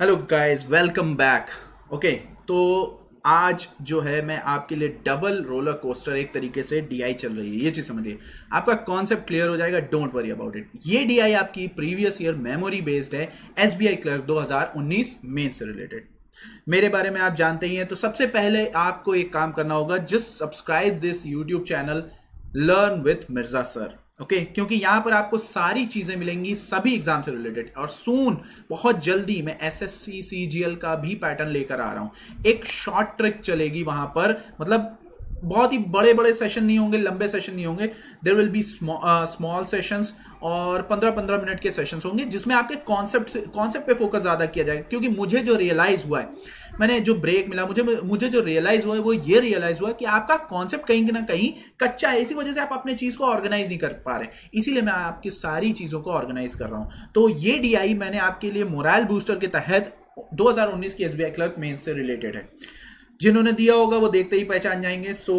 Hello guys, welcome back. Okay, तो आज जो है मैं आपके लिए डबल रोलर कोस्टर एक तरीके से डीआई चल रही है, ये चीज समझिए। आपका कॉन्सेप्ट क्लियर हो जाएगा, डोंट वरी अबाउट इट। ये डीआई आपकी प्रीवियस ईयर मेमोरी बेस्ड है, एसबीआई क्लर्क 2019 मेन से रिलेटेड। मेरे बारे में आप जानते ही हैं, तो सबसे पहले आपको एक काम करना होगा, just subscribe this YouTube channel learn with Mirza sir. Okay, क्योंकि यहां पर आपको सारी चीजें मिलेंगी सभी एग्जाम से रिलेटेड। और सून बहुत जल्दी मैं एसएससी सीजीएल का भी पैटर्न लेकर आ रहा हूं। एक शॉर्ट ट्रिक चलेगी वहां पर, मतलब बहुत ही बड़े बड़े सेशन नहीं होंगे, लंबे सेशन नहीं होंगे। There will be small sessions और 15-15 मिनट के सेशंस होंगे, जिसमें आपके कॉन्सेप्ट पे फोकस ज्यादा किया जाएगा। क्योंकि मुझे जो रियलाइज हुआ है, मैंने जो ब्रेक मिला, मुझे जो रियलाइज हुआ है वो ये रियलाइज हुआ कि आपका कॉन्सेप्ट कहीं ना कहीं कच्चा है। इसी वजह से आप अपने चीज को ऑर्गेनाइज नहीं कर पा रहे, इसीलिए मैं आपकी सारी चीजों को ऑर्गेनाइज कर रहा हूं। तो ये डीआई मैंने आपके लिए मोरल बूस्टर के तहत 2019 की एसबीआई क्लर्क मेंस से रिलेटेड है। जिन्होंने दिया होगा वो देखते ही पहचान जाएंगे। So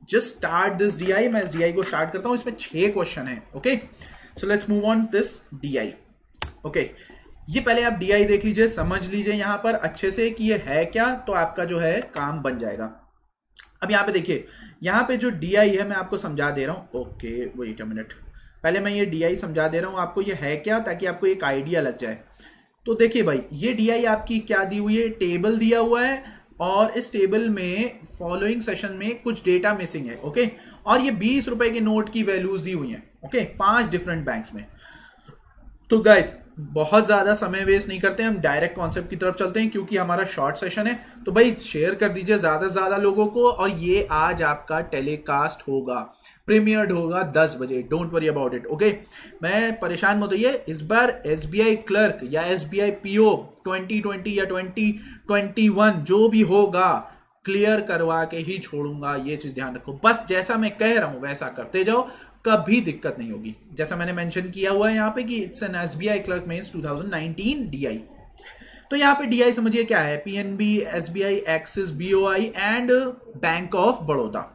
just start this DI. मैं इस डीआई को स्टार्ट करता हूं। इसमें 6 क्वेश्चन है। Okay, so let's move on this DI. Okay, ये पहले आप डीआई देख लीजिए, समझ लीजिए यहां पर अच्छे से कि ये है क्या, तो आपका जो है काम बन जाएगा। अब यहां पे देखिए, यहां पे जो डीआई है मैं आपको समझा दे रहा हूं। ओके, वेट अ मिनट, पहले मैं ये डीआई समझा दे रहा हूं आपको, ये है क्या, ताकि आपको एक आइडिया लग जाए। तो देखिए भाई, ये डीआई आपकी क्या दी हुई है, टेबल दिया हुआ है और इस टेबल में फॉलोइंग सेशन में कुछ डेटा मिसिंग है। ओके, और ये 20 रुपए के नोट की वैल्यूज दी हुई हैं। ओके, 5 डिफरेंट बैंक्स में। तो गाइस, बहुत ज्यादा समय वेस्ट नहीं करते, हम डायरेक्ट कॉन्सेप्ट की तरफ चलते हैं, क्योंकि हमारा शॉर्ट सेशन है। तो भाई शेयर कर दीजिए ज्यादा से ज्यादा लोगों को। और ये आज आपका टेलीकास्ट होगा, प्रीमियर्ड होगा 10 बजे। Don't worry about it. Okay, मैं परेशान मत होइए। इस बार एसबीआई क्लर्क या एसबीआई पीओ 2020 या 2021 जो भी होगा, क्लियर करवा के ही छोड़ूंगा। ये चीज ध्यान रखो, बस जैसा मैं कह रहा हूं वैसा करते जाओ, कभी दिक्कत नहीं होगी। जैसा मैंने मेंशन किया हुआ है यहाँ पे कि it's an SBI clerk mains 2019 DI. तो यहाँ पे डीआई समझिए क्या है, PNB, SBI, Axis, BOI and bank of Baroda.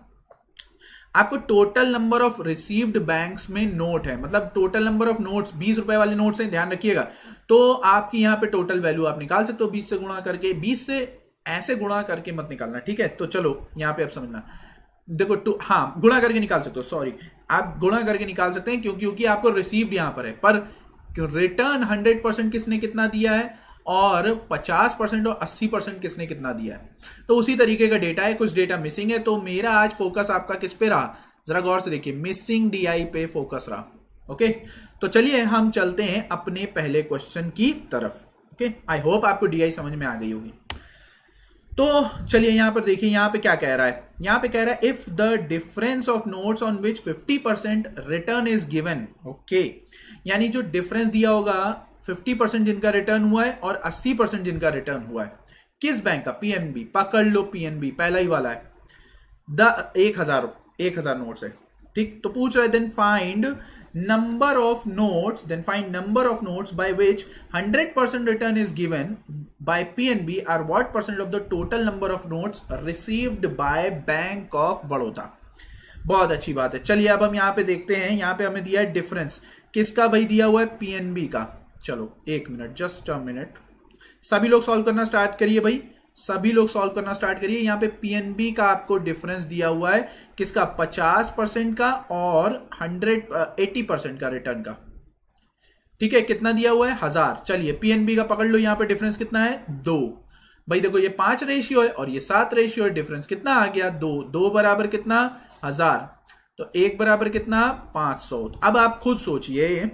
आपको total number of received banks में नोट है, मतलब टोटल नंबर ऑफ नोट्स 20 रुपए वाले नोट्स हैं, ध्यान रखिएगा। तो आपकी यहाँ पे टोटल वैल्यू आप निकाल सकते हो 20 से गुणा करके। 20 से ऐसे गुणा करके मत निकालना, ठीक है। तो चलो यहाँ पे आप समझना, देखो हाँ, गुणा करके निकाल सकते हो, सॉरी, आप गुणा करके निकाल सकते हैं, क्योंकि आपको रिसीव्ड यहां पर है, पर रिटर्न 100% किसने कितना दिया है और 50% और 80% किसने कितना दिया है। तो उसी तरीके का डेटा है, कुछ डेटा मिसिंग है। तो मेरा आज फोकस आपका किस पे रहा, जरा गौर से देखिए, मिसिंग डीआई पे फोकस रहा। ओके, तो चलिए हम चलते हैं अपने पहले क्वेश्चन की तरफ। ओके, आई होप आपको डीआई समझ में आ गई होगी। तो चलिए यहां पर देखिए, यहां पे क्या कह रहा है, यहां पे कह रहा है if the difference of notes on which 50% return is given. Okay, यानी जो डिफरेंस दिया होगा 50% जिनका रिटर्न हुआ है और 80% जिनका रिटर्न हुआ है, किस बैंक का, पीएनबी, पकड़ लो पीएनबी, पहला ही वाला है। द 1000 नोट्स है, ठीक। तो पूछ रहा है then find number of notes by which 100% return is given by PNB are what percent of the total number of notes received by Bank of Baroda। बहुत अच्छी बात है। चलिए अब हम यहाँ पे देखते हैं, यहाँ पे हमें दिया है डिफरेंस, किसका भाई दिया हुआ है, पीएनबी का। चलो एक मिनट, जस्ट अ मिनट, सभी लोग सॉल्व करना स्टार्ट करिए भाई, सभी लोग सॉल्व करना स्टार्ट करिए। यहां पे पीएनबी का आपको डिफरेंस दिया हुआ है, किसका, 50% का और 80% का रिटर्न का, ठीक है। कितना दिया हुआ है, 1000। चलिए पीएनबी का पकड़ लो, यहां पे डिफरेंस कितना है, 2। भाई देखो, ये 5 रेशियो है और ये 7 रेशियो है, डिफरेंस कितना आ गया, 2। 2 बराबर कितना, 1000। तो 1 बराबर कितना, 500। अब आप खुद सोचिए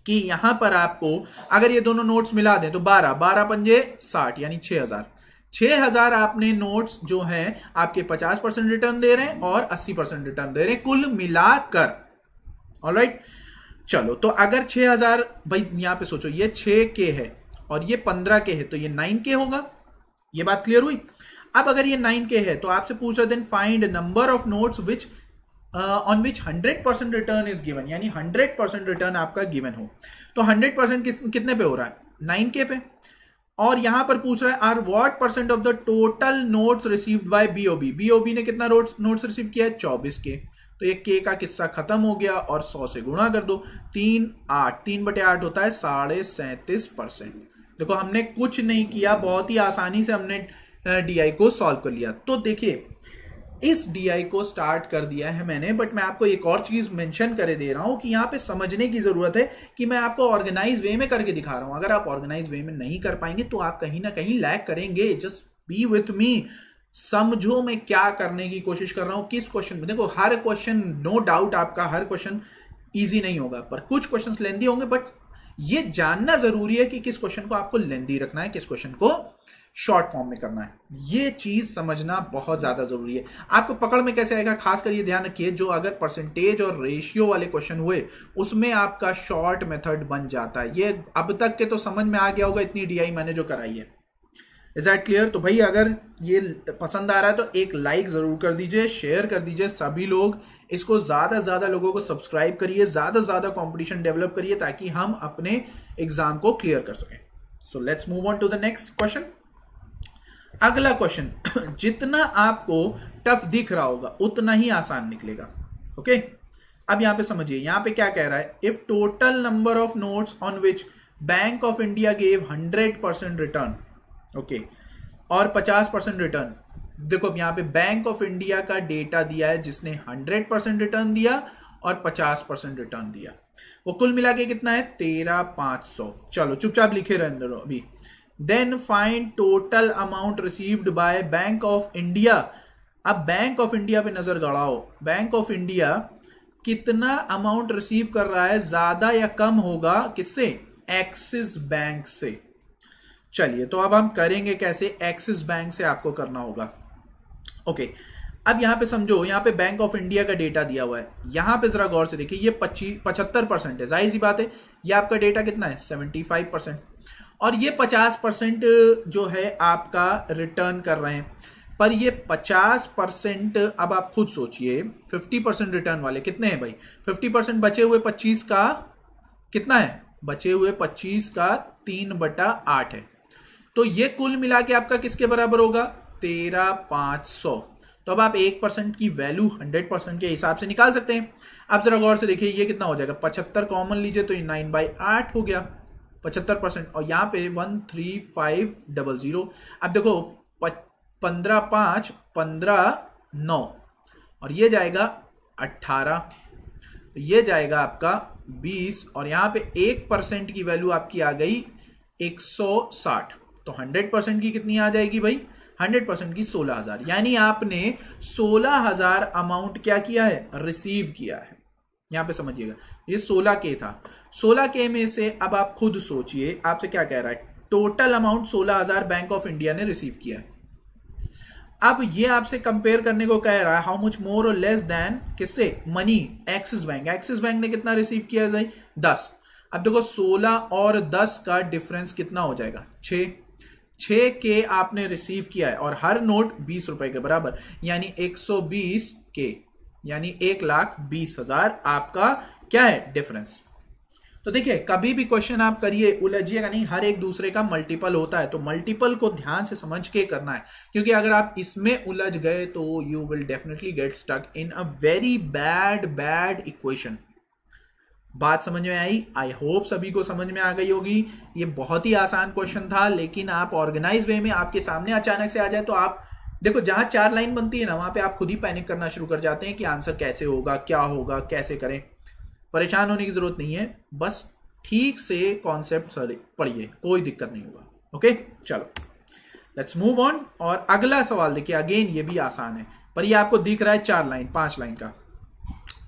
कि यहां पर आपको अगर ये दोनों नोट्स मिला दें तो 12 पंजे 60, यानी 6000 आपने नोट्स जो हैं आपके 50% रिटर्न दे रहे हैं और 80% रिटर्न दे रहे हैं, कुल मिलाकर। ऑलराइट, चलो तो अगर 6000, भाई यहां पे सोचो, ये 6K है और ये 15K है, तो ये 9K होगा। ये बात क्लियर हुई। अब अगर ये 9K है तो आपसे पूछ रहे then find number of notes which on which 100% return is given, यानी 100% रिटर्न आपका गिवन हो। तो 100% कितने पे हो रहा है, 9K पे। और यहां पर पूछ रहा है are what percent of the total notes received by BOB. BOB ने कितना नोट्स रिसीव किया है, 24K। तो ये K का किस्सा खत्म हो गया और 100 से गुणा कर दो, 3 बटे 8 होता है 37.5%। देखो हमने कुछ नहीं किया, बहुत ही आसानी से हमने DI को सॉल्व कर लिया। तो देखिए इस DI को स्टार्ट कर दिया है मैंने, बट मैं आपको एक और चीज मेंशन करे दे रहा हूं कि यहां पे समझने की जरूरत है कि मैं आपको ऑर्गेनाइज वे में करके दिखा रहा हूं। अगर आप ऑर्गेनाइज वे में नहीं कर पाएंगे तो आप कहीं ना कहीं लैग करेंगे। जस्ट बी विथ मी, समझो मैं क्या करने की कोशिश कर रहा हूं, किस क्वेश्चन में। देखो हर क्वेश्चन, नो डाउट आपका हर क्वेश्चन इजी नहीं होगा, पर कुछ क्वेश्चन लेंदी होंगे, बट ये जानना जरूरी है कि किस क्वेश्चन को आपको लेंदी रखना है, किस क्वेश्चन को शॉर्ट फॉर्म में करना है। ये चीज समझना बहुत ज्यादा जरूरी है। आपको पकड़ में कैसे आएगा, खासकर ये ध्यान रखिए, जो अगर परसेंटेज और रेशियो वाले क्वेश्चन हुए उसमें आपका शॉर्ट मेथड बन जाता है। ये अब तक के तो समझ में आ गया होगा, इतनी DI मैंने जो कराई है। Is that clear? तो भाई अगर ये पसंद आ रहा है तो एक लाइक जरूर कर दीजिए, शेयर कर दीजिए सभी लोग, इसको ज्यादा से ज्यादा लोगों को सब्सक्राइब करिए, ज्यादा से ज्यादा कंपटीशन डेवलप करिए ताकि हम अपने एग्जाम को क्लियर कर सकें। So let's move on to the next question. अगला क्वेश्चन जितना आपको टफ दिख रहा होगा उतना ही आसान निकलेगा। ओके, अब यहां पे समझिए, यहां पे क्या कह रहा है, if total number of notes on which bank of India gave 100% return, okay, और 50% रिटर्न। देखो यहां पे बैंक ऑफ इंडिया का डेटा दिया है जिसने 100% रिटर्न दिया और 50% रिटर्न दिया। वो कुल मिला के कितना है, 13,500। चलो चुपचाप लिखे रहने दो अभी। Then find total amount received by bank of India. अब बैंक ऑफ इंडिया पे नजर गड़ाओ, बैंक ऑफ इंडिया कितना अमाउंट रिसीव कर रहा है, ज्यादा या कम होगा किससे, एक्सिस बैंक से। चलिए तो अब हम करेंगे कैसे, एक्सिस बैंक से आपको करना होगा। ओके, अब यहां पे समझो, यहां पे बैंक ऑफ इंडिया का डेटा दिया हुआ है, यहां पे जरा गौर से देखिए, ये 75% है, जाहिर सी बात है, ये आपका डेटा कितना है, 75%, और ये 50% जो है आपका रिटर्न कर रहे हैं। पर ये 50%, अब आप खुद सोचिए, 50% रिटर्न वाले कितने हैं भाई, 50% बचे हुए 25 का कितना है, बचे हुए 25 का 3/8 है। तो ये कुल मिला के आपका किसके बराबर होगा, 13,500। तो अब आप 1% की वैल्यू 100% के हिसाब से निकाल सकते हैं। अब जरा गौर से देखिए, ये कितना हो जाएगा, 75 कॉमन लीजिए तो ये 9/8 हो गया, 75%, और यहां पे 13500। अब देखो 15,5 15,9 और ये जाएगा 18, ये जाएगा आपका 20, और यहां पे 1% की वैल्यू आपकी आ गई 160। तो 100% की कितनी आ जाएगी भाई, 100% की 16,000। यानी आपने 16,000 अमाउंट क्या किया है, रिसीव किया है। यहां पे समझिएगा, ये 16K था, 16K में से अब आप खुद सोचिए, आपसे क्या कह रहा है, total amount 16,000 bank of India ने रिसीव किया है। अब ये आपसे कंपेयर करने को कह रहा है, हाउ मच मोर और लेस देन किससे, money, axis bank. Axis bank ने कितना रिसीव किया है भाई, 10। अब देखो 16 और 10 का डिफरेंस कितना हो जाएगा, 6K आपने रिसीव किया है, और हर नोट 20 रुपए के बराबर, यानी 120K, यानी 1,20,000 आपका क्या है, डिफरेंस। तो देखिए कभी भी क्वेश्चन आप करिए, उलझिएगा नहीं, हर एक दूसरे का मल्टीपल होता है, तो मल्टीपल को ध्यान से समझ के करना है, क्योंकि अगर आप इसमें उलझ गए तो you will definitely get stuck in a very bad equation. बात समझ में आई? आई होप सभी को समझ में आ गई होगी। ये बहुत ही आसान क्वेश्चन था, लेकिन आप ऑर्गेनाइज वे में आपके सामने अचानक से आ जाए तो आप देखो, जहां 4 लाइन बनती है ना, वहां पे आप खुद ही पैनिक करना शुरू कर जाते हैं कि आंसर कैसे होगा, क्या होगा, कैसे करें। परेशान होने की जरूरत नहीं है, बस ठीक से कॉन्सेप्ट पढ़िए, कोई दिक्कत नहीं होगा। ओके, चलो लेट्स मूव ऑन। और अगला सवाल देखिए, अगेन ये भी आसान है, पर ये आपको दिख रहा है 4 लाइन 5 लाइन का,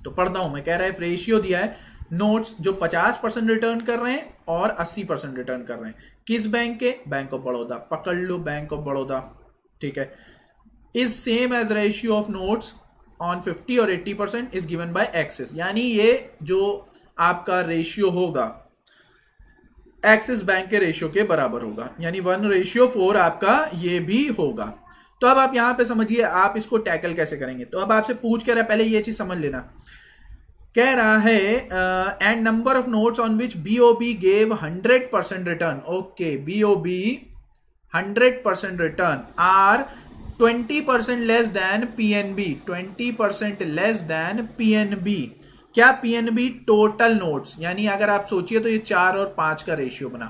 तो पढ़ता हूं मैं। कह रहा है रेशियो दिया है, नोट्स जो 50% रिटर्न कर रहे हैं और 80% रिटर्न कर रहे हैं, किस बैंक के, बैंक ऑफ बड़ौदा। पकड़ लो, बैंक ऑफ बड़ौदा, ठीक है। Is same as ratio of notes on 50 और 80% इज गिवन बाय एक्सिस। यानी ये जो आपका रेशियो होगा एक्सिस बैंक के रेशियो के बराबर होगा, यानी 1:4 आपका ये भी होगा। तो अब आप यहां पे समझिए आप इसको टैकल कैसे करेंगे। तो अब आपसे पूछ कर पहले ये चीज समझ लेना, कह रहा है and number of notes on which BOB gave 100% return. Okay, BOB 100% return are 20% less than PNB, 20% less than PNB। क्या PNB, टोटल नोट्स, यानी अगर आप सोचिए तो ये 4 और 5 का रेशियो बना।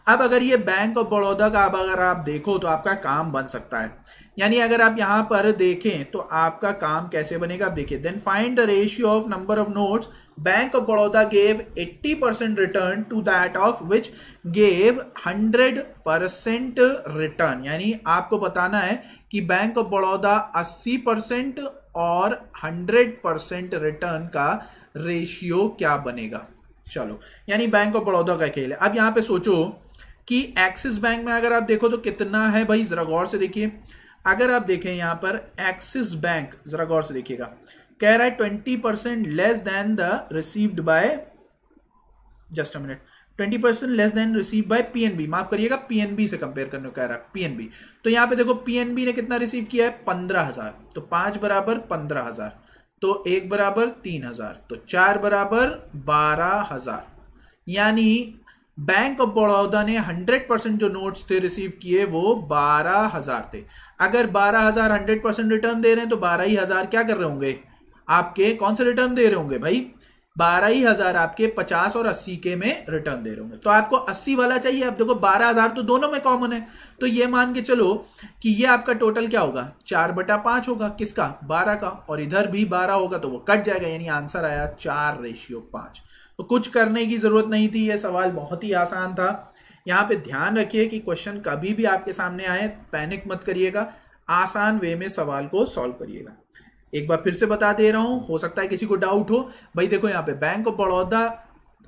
अब अगर ये बैंक ऑफ बड़ौदा का अब अगर आप देखो तो आपका काम बन सकता है, यानी अगर आप यहां पर देखें तो आपका काम कैसे बनेगा, आप देखिए, then find the ratio of number of notes bank of Baroda gave 80% return to that of which gave 100% return. यानी आपको बताना है कि बैंक ऑफ बड़ौदा 80% और 100% रिटर्न का रेशियो क्या बनेगा। चलो, यानी बैंक ऑफ बड़ौदा का खेल है। अब यहां पे सोचो कि एक्सिस बैंक में अगर आप देखो तो कितना है भाई, जरा गौर से देखिए। अगर आप देखें यहां पर एक्सिस बैंक, जरा गौर से देखिएगा, कह रहा है 20% less than the received by, just a minute, 20% less then receive by PNB, माफ करिएगा पीएनबी से कंपेयर करने को कह रहा है, पीएनबी। तो यहां पे देखो पीएनबी ने कितना रिसीव किया है, 15,000, तो 5 बराबर 15,000, तो 1 बराबर 3,000, तो 4 बराबर 12,000। यानी बैंक ऑफ बड़ौदा ने 100% जो नोट्स थे रिसीव किए वो 12,000 थे। अगर 12,000 100% रिटर्न दे रहे हैं तो 12,000 क्या कर रहे होंगे आपके, कौन से रिटर्न दे रहे होंगे भाई, 12,000 आपके 50 और 80 के में रिटर्न दे रहे होंगे। तो आपको 80 वाला चाहिए। अब देखो 12,000 तो दोनों में कॉमन है, तो ये मान के चलो कि ये आपका टोटल क्या होगा, 4/5 होगा, किसका, 12 का, और इधर भी 12 होगा तो वो कट जाएगा, यानी आंसर आया 4:5। तो कुछ करने की जरूरत नहीं थी, ये सवाल बहुत ही आसान था। यहां पे ध्यान रखिए कि क्वेश्चन कभी भी आपके सामने आए पैनिक मत करिएगा, आसान वे में सवाल को सॉल्व करिएगा। एक बार फिर से बता दे रहा हूं, हो सकता है किसी को डाउट हो। भाई देखो यहाँ पे बैंक ऑफ बड़ौदा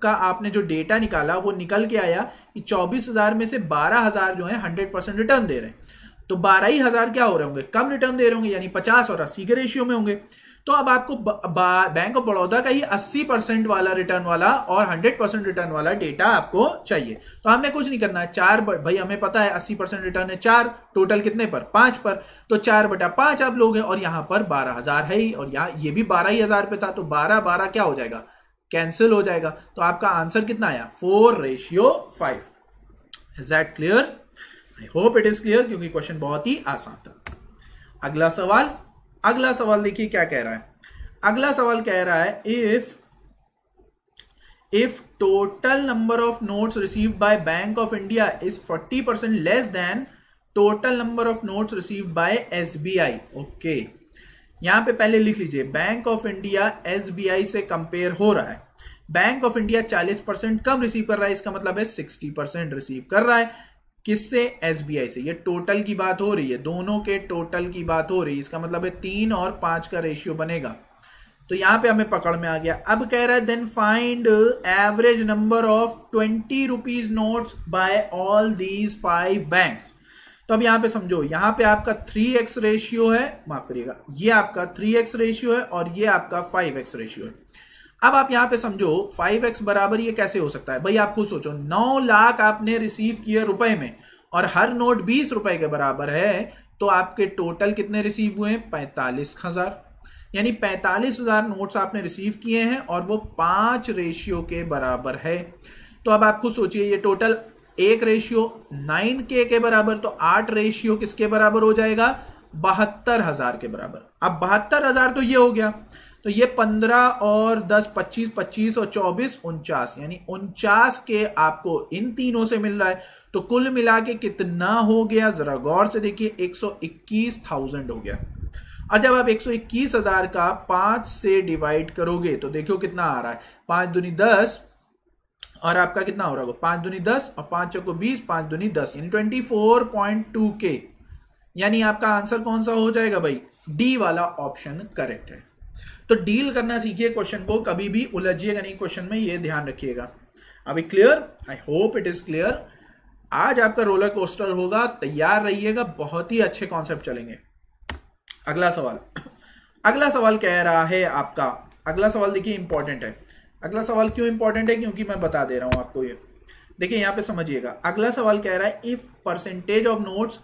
का आपने जो डेटा निकाला वो निकल के आया कि 24,000 में से 12,000 जो है 100% रिटर्न दे रहे हैं, तो 12,000 क्या हो रहे होंगे, कम रिटर्न दे रहे होंगे, यानी 50 और 80 के रेशियो में होंगे। तो अब आपको बैंक ऑफ बड़ौदा का ही 80% वाला रिटर्न वाला और 100% रिटर्न वाला डेटा आपको चाहिए। तो हमने कुछ नहीं करना है, 4 भाई हमें पता है 80% रिटर्न है 4, टोटल कितने पर, 5 पर, तो 4/5 आप लोग हैं, और यहां पर 12,000 है ही, और यहाँ ये भी 12,000 पे था, तो 12 क्या हो जाएगा, कैंसिल हो जाएगा। तो आपका आंसर कितना आया, 4:5। Is that clear? I hope it is clear, क्योंकि क्वेश्चन बहुत ही आसान था। अगला सवाल देखिए क्या कह रहा है। अगला सवाल कह रहा है if total number of notes received by bank of India is 40% less than total number of notes received bye SBI. Okay, यहां पे पहले लिख लीजिए, बैंक ऑफ इंडिया एसबीआई से कंपेयर हो रहा है। Bank of India 40% come receive कर रहा है, इसका मतलब है 60% रिसीव कर रहा है। किससे, एसबीआई से। ये टोटल की बात हो रही है, दोनों के टोटल की बात हो रही है, इसका मतलब है 3 और 5 का रेशियो बनेगा। तो यहां पे हमें पकड़ में आ गया। अब कह रहा है then find average number of 20 rupees notes by all these 5 banks. तो अब यहां पे समझो, यहां पे आपका 3x रेशियो है, माफ करिएगा, ये आपका 3x रेशियो है और ये आपका 5x रेशियो है। अब आप यहां पे समझो 5x बराबर ये कैसे हो सकता है भाई, आप खुद सोचो, 9 लाख आपने रिसीव किए रुपए में और हर नोट 20 रुपए के बराबर है, तो आपके टोटल कितने रिसीव हुए हैं, 45,000। यानी 45,000 नोट्स आपने रिसीव किए हैं और वो 5 रेशियो के बराबर है। तो अब आप खुद सोचिए, ये टोटल 1 रेशियो 9K के बराबर, तो 8 रेशियो किसके बराबर हो जाएगा, 72,000 के बराबर। अब 72,000 तो ये हो गया, तो ये 15 और 10 25, 25 और 24 49, यानी 49 के आपको इन तीनों से मिल रहा है। तो कुल मिला के कितना हो गया, जरा गौर से देखिए, 121,000 हो गया। और जब आप 121,000 का 5 से डिवाइड करोगे तो देखो कितना आ रहा है, 5 दूनी 10 और आपका कितना हो रहा होगा, 5 दूनी 10 और 5 चौको 20, 5 दूनी 10, यानी 24.2K। यानी आपका आंसर कौन सा हो जाएगा भाई, डी वाला ऑप्शन करेक्ट है। तो डील करना सीखिए क्वेश्चन को, कभी भी उलझिएगा नहीं क्वेश्चन में, ये ध्यान रखिएगा। अभी clear, I hope it is clear. आज आपका रोलर कोस्टर होगा, तैयार रहिएगा, बहुत ही अच्छे कॉन्सेप्ट चलेंगे। अगला सवाल कह रहा है आपका, अगला सवाल देखिए इंपॉर्टेंट है। अगला सवाल क्यों इंपॉर्टेंट है, क्योंकि मैं बता दे रहा हूं आपको ये। देखिए यहां पे समझिएगा, अगला सवाल कह रहा है if percentage of notes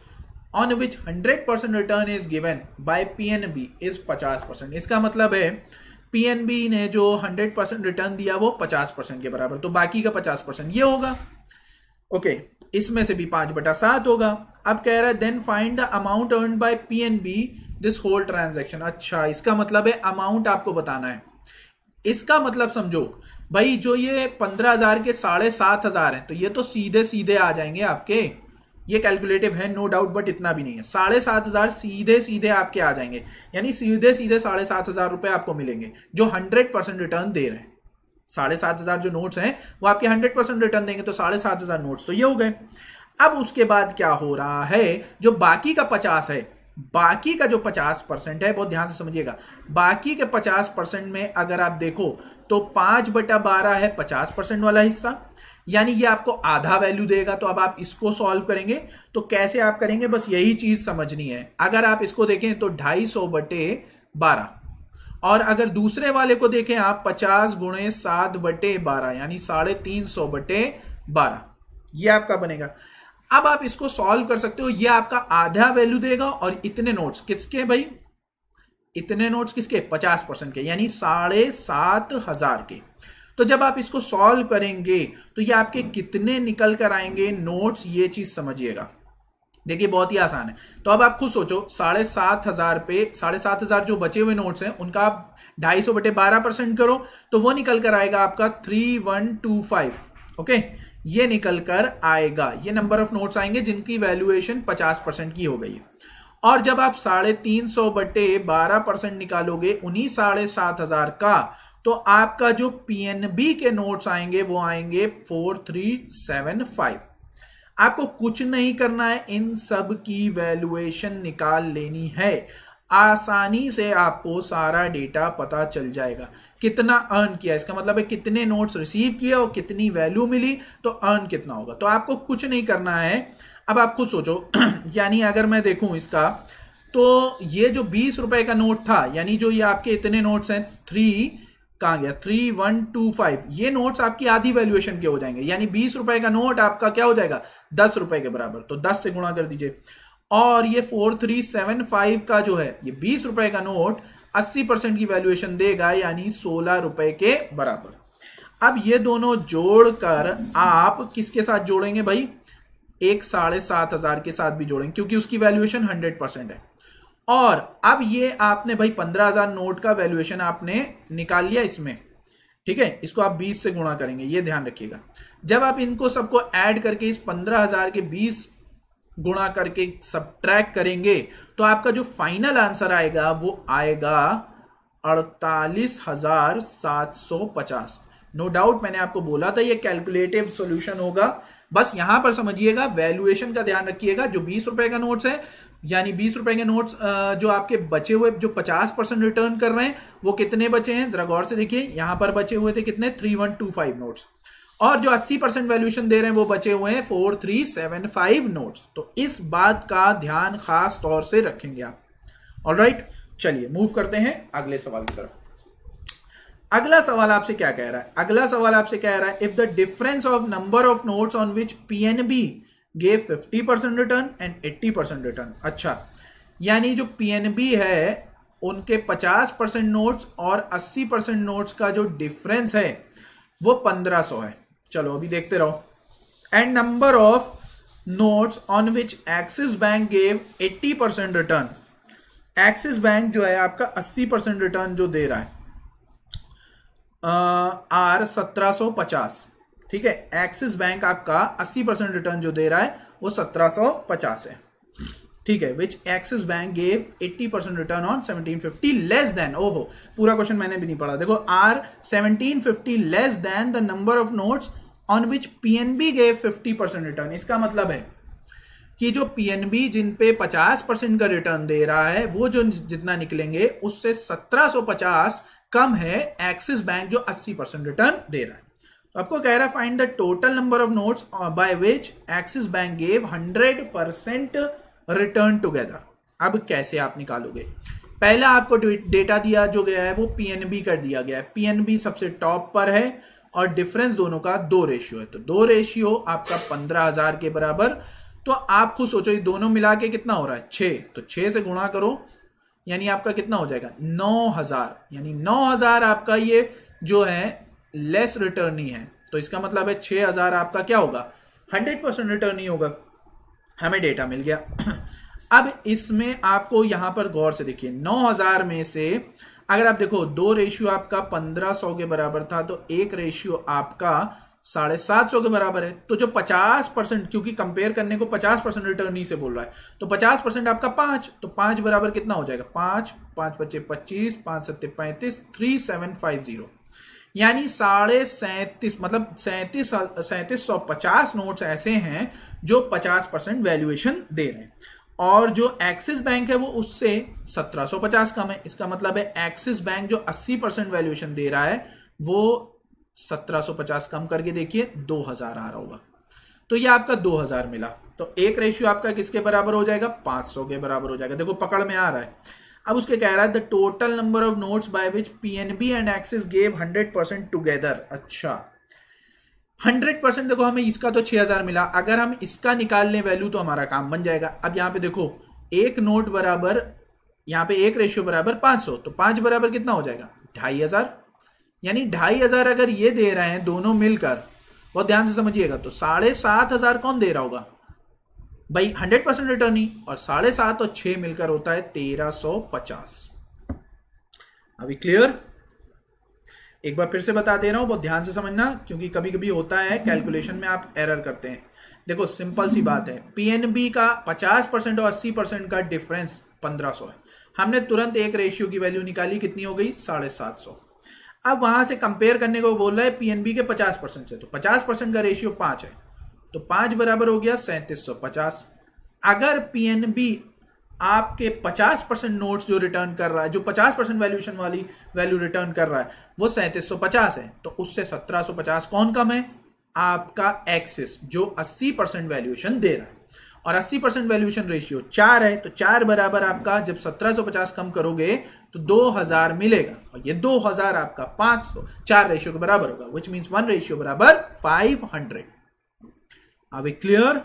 on which 100% return is given by PNB is 50%। इसका मतलब है PNB ने जो 100% रिटर्न दिया वो 50% के बराबर, तो बाकी का 50% ये होगा। ओके, इसमें से भी 5/7 होगा। अब कह रहा है then find the amount earned by PNB this whole transaction. अच्छा, इसका मतलब है अमाउंट आपको बताना है। इसका मतलब समझो, भाई जो ये 15,000 के 7,500 है, तो ये तो सीधे सीधे आ जाएंगे आपके, ये कैलकुलेटिव है नो डाउट, बट इतना भी नहीं है। 7,500 सीधे सीधे आपके आ जाएंगे, यानी सीधे सीधे 7,500 रुपए आपको मिलेंगे जो 100% रिटर्न दे रहे हैं। 7,500 जो नोट्स हैं वो आपके 100% रिटर्न देंगे, तो 7,500 नोट्स तो ये हो गए। अब उसके बाद क्या हो रहा है, जो बाकी का 50 है, बाकी का जो 50% है, बहुत ध्यान से समझिएगा, बाकी के 50% में अगर आप देखो तो 5/12 है 50% वाला हिस्सा, यानी ये आपको आधा वैल्यू देगा। तो अब आप इसको सॉल्व करेंगे तो कैसे आप करेंगे, बस यही चीज समझनी है। अगर आप इसको देखें तो 250/12, और अगर दूसरे वाले को देखें आप 50 × 7/12, यानी 350/12, ये आपका बनेगा। अब आप इसको सॉल्व कर सकते हो, ये आपका आधा वैल्यू देगा, और इतने नोट्स किसके भाई, इतने नोट्स किसके, 50% के, यानी 7,500 के। तो जब आप इसको सॉल्व करेंगे तो ये आपके कितने निकल कर आएंगे नोट्स, ये चीज समझिएगा। देखिए बहुत ही आसान है। तो अब आप खुद सोचो, 7,500 पे 7,500 जो बचे हुए नोट्स हैं उनका आप 250/12% करो, तो वो निकल कर आएगा आपका 3125। ओके, ये निकल कर आएगा, ये नंबर ऑफ नोट्स आएंगे जिनकी वैल्यूएशन 50% की हो गई है। और जब आप 350/12% निकालोगे उन्हीं 7,500 का, तो आपका जो पीएनबी के नोट्स आएंगे वो आएंगे 4375। आपको कुछ नहीं करना है, इन सब की वैल्यूएशन निकाल लेनी है। आसानी से आपको सारा डेटा पता चल जाएगा। कितना अर्न किया, इसका मतलब है कितने नोट्स रिसीव किए और कितनी वैल्यू मिली, तो अर्न कितना होगा। तो आपको कुछ नहीं करना है। अब आप खुद सोचो यानी अगर मैं देखूं इसका, तो ये जो 20 रुपए का नोट था, यानी जो ये आपके इतने नोट्स हैं, 3 कहां गया, 3125, ये नोट्स आपकी आधी वैल्यूएशन के हो जाएंगे, यानी 20 रुपए का नोट आपका क्या हो जाएगा, 10 रुपए के बराबर। तो 10 से गुणा कर दीजिए। और ये 4375 का जो है, ये 20 रुपए का नोट 80% की वैल्यूएशन देगा, यानी 16 रुपए के बराबर। अब ये दोनों जोड़कर आप किसके साथ जोड़ेंगे भाई, एक 7,500 के साथ भी जोड़ेंगे, क्योंकि उसकी वैल्यूएशन 100% है। और अब ये आपने भाई 15,000 नोट का वैल्यूएशन आपने निकाल लिया इसमें, ठीक है। इसको आप 20 से गुणा करेंगे, ये ध्यान रखिएगा। जब आप इनको सबको ऐड करके इस 15,000 के 20 गुणा करके सबट्रैक्ट करेंगे, तो आपका जो फाइनल आंसर आएगा वो आएगा 48,750। नो डाउट मैंने आपको बोला था ये कैलकुलेटिव सॉल्यूशन होगा। बस यहां पर समझिएगा, वैल्यूएशन का ध्यान रखिएगा। जो 20 रुपए का नोट्स है, यानी 20 रुपए के नोट्स जो आपके बचे हुए, जो 50% रिटर्न कर रहे हैं, वो कितने बचे हैं जरा गौर से देखिए। यहां पर बचे हुए थे कितने, 3125 नोट्स, और जो 80% वैल्यूएशन दे रहे हैं वो बचे हुए हैं 4375 नोट्स। तो इस बात का ध्यान खास तौर से रखेंगे आप। ऑलराइट, चलिए मूव करते हैं अगले सवाल की तरफ। अगला सवाल आपसे क्या कह रहा है, अगला सवाल आपसे कह रहा है, if the difference of number of notes on which PNB gave 50% return and 80% return. अच्छा, यानी जो पीएनबी है उनके 50% नोट्स और 80% नोट्स का जो डिफरेंस है वो 1500 है। चलो अभी देखते रहो। And number of notes on which Axis bank gave 80% return. Axis bank जो है आपका 80% रिटर्न जो दे रहा है आर 1750, ठीक है। एक्सिस बैंक आपका 80% रिटर्न जो दे रहा है वो 1750 है, ठीक है। Which Axis bank gave 80% return on 1750 less than, ओहो पूरा क्वेश्चन मैंने भी नहीं पढ़ा, देखो, are 1750 less than the number of notes on which PNB gave 50% return. इसका मतलब है कि जो पीएनबी जिन पे 50% का रिटर्न दे रहा है, वो जो जितना निकलेंगे उससे 1750 कम है एक्सिस बैंक जो 80% रिटर्न दे रहा है। तो आपको कह रहा है find the total number of notes by which Axis bank gave 100% return together. अब कैसे आप निकालोगे, पहला आपको डेटा दिया जो गया है वो पीएनबी कर दिया गया है। पीएनबी सबसे टॉप पर है और डिफरेंस दोनों का 2 रेशियो है, तो 2 रेशियो आपका 15,000 के बराबर। तो आप खुद सोचो ये दोनों मिला के कितना हो रहा है, 6, तो 6 से गुणा करो, यानी आपका कितना हो जाएगा 9,000, यानी 9,000 आपका ये जो है लेस रिटर्न ही है। तो इसका मतलब है 6,000 आपका क्या होगा, 100% रिटर्न ही होगा। हमें डेटा मिल गया। अब इसमें आपको यहां पर गौर से देखिए, 9,000 में से अगर आप देखो 2 रेशियो आपका 1500 के बराबर था, तो 1 रेशियो आपका 750 के बराबर है। तो जो 50%, क्योंकि कंपेयर करने को 50% रिटर्न ही से बोल रहा है, तो 50% आपका 5, तो 5 बराबर कितना हो जाएगा? 5, 5 बचे 25, 5 सत्ते 35, 3750, यानी 37.5, मतलब 3750 नोट्स ऐसे हैं जो 50% वैल्यूएशन दे रहे हैं। और जो एक्सिस बैंक है वो उससे 1750 कम है। इसका मतलब है एक्सिस बैंक जो 80% वैल्यूएशन दे रहा है वो 1750 कम करके देखिए 2000 आ रहा होगा। तो ये आपका 2000 मिला। तो 1 रेशियो आपका किसके बराबर हो जाएगा? 500 के बराबर हो जाएगा। देखो पकड़ में आ रहा है। अब उसके कह रहा है the total number of notes by which PNB and axis gave 100% together. अच्छा 100%, देखो हमें इसका तो 6000 मिला, अगर हम इसका निकाल लें वैल्यू तो हमारा काम बन जाएगा। अब यहां पे देखो 1 नोट बराबर, यहां पे 1 रेशियो बराबर 500, तो 5 बराबर कितना हो जाएगा? 2500, यानी 2500 अगर ये दे रहे हैं दोनों मिलकर, बहुत ध्यान से समझिएगा, तो 7500 कौन दे रहा होगा भाई? 100% रिटर्न ही, और 7.5 और 6 मिलकर होता है 1350। अभी क्लियर? एक बार फिर से बता दे रहा हूं, बहुत ध्यान से समझना, क्योंकि कभी कभी होता है कैलकुलेशन में आप एरर करते हैं। देखो सिंपल सी बात है, पीएनबी का 50% और 80% का डिफरेंस 1500 है। हमने तुरंत 1 रेशियो की वैल्यू निकाली, कितनी हो गई? 750। अब वहां से कंपेयर करने को बोल रहा है पीएनबी के 50% से, तो 50% का रेशियो 5 है, तो 5 बराबर हो गया 3750। अगर पीएनबी आपके 50% नोट्स जो रिटर्न कर रहा है, जो 50% वैल्यूएशन वाली वैल्यू रिटर्न कर रहा है, वो 3750 है, तो उससे 1750 कौन कम है? आपका एक्सिस, जो 80% वैल्यूएशन दे रहा है। और 80% वैल्यूएशन रेशियो 4 है, तो 4 बराबर आपका जब 1750 कम करोगे तो 2000 मिलेगा, और ये 2000 आपका 500 4 रेशियो के बराबर होगा, विच मीन्स 1 रेशियो बराबर 500। अभी क्लियर?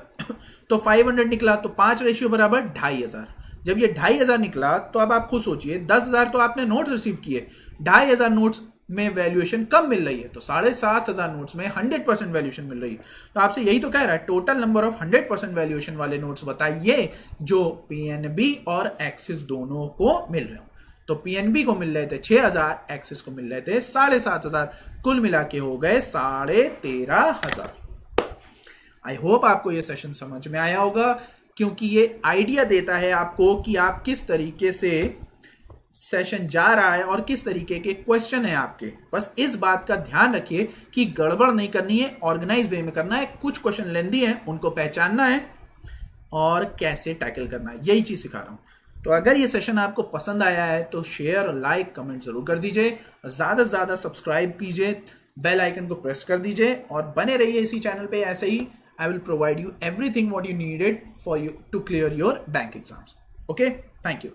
तो 500 निकला, तो 5 रेशियो बराबर 2500। जब ये 2500 निकला, तो अब आप खुद सोचिए, 10,000 तो आपने नोट्स रिसीव किए, 2500 नोट्स में वैल्यूएशन कम मिल रही है, तो 7500 नोट्स में 100% वैल्यूएशन मिल रही है। तो आपसे यही तो कह रहा है, टोटल नंबर ऑफ 100% वैल्यूएशन वाले नोट्स बताइए जो पीएनबी और एक्सिस दोनों को मिल रहे हो। तो पीएनबी को मिल रहे थे 6000, एक्सिस को मिल रहे थे 7500, कुल मिला के हो गए 13,500। आई होप आपको ये सेशन समझ में आया होगा, क्योंकि ये आइडिया देता है आपको कि आप किस तरीके से सेशन जा रहा है और किस तरीके के क्वेश्चन है आपके। बस इस बात का ध्यान रखिए कि गड़बड़ नहीं करनी है, ऑर्गेनाइज वे में करना है। कुछ क्वेश्चन लेंदी हैं, उनको पहचानना है और कैसे टैकल करना है, यही चीज सिखा रहा हूं। तो अगर ये सेशन आपको पसंद आया है तो शेयर, लाइक, कमेंट जरूर कर दीजिए, ज्यादा से ज्यादा सब्सक्राइब कीजिए, बेल आइकन को प्रेस कर दीजिए और बने रहिए इसी चैनल पे। ऐसे ही I will provide you everything what you needed for you to clear your bank exams. Okay, thank you.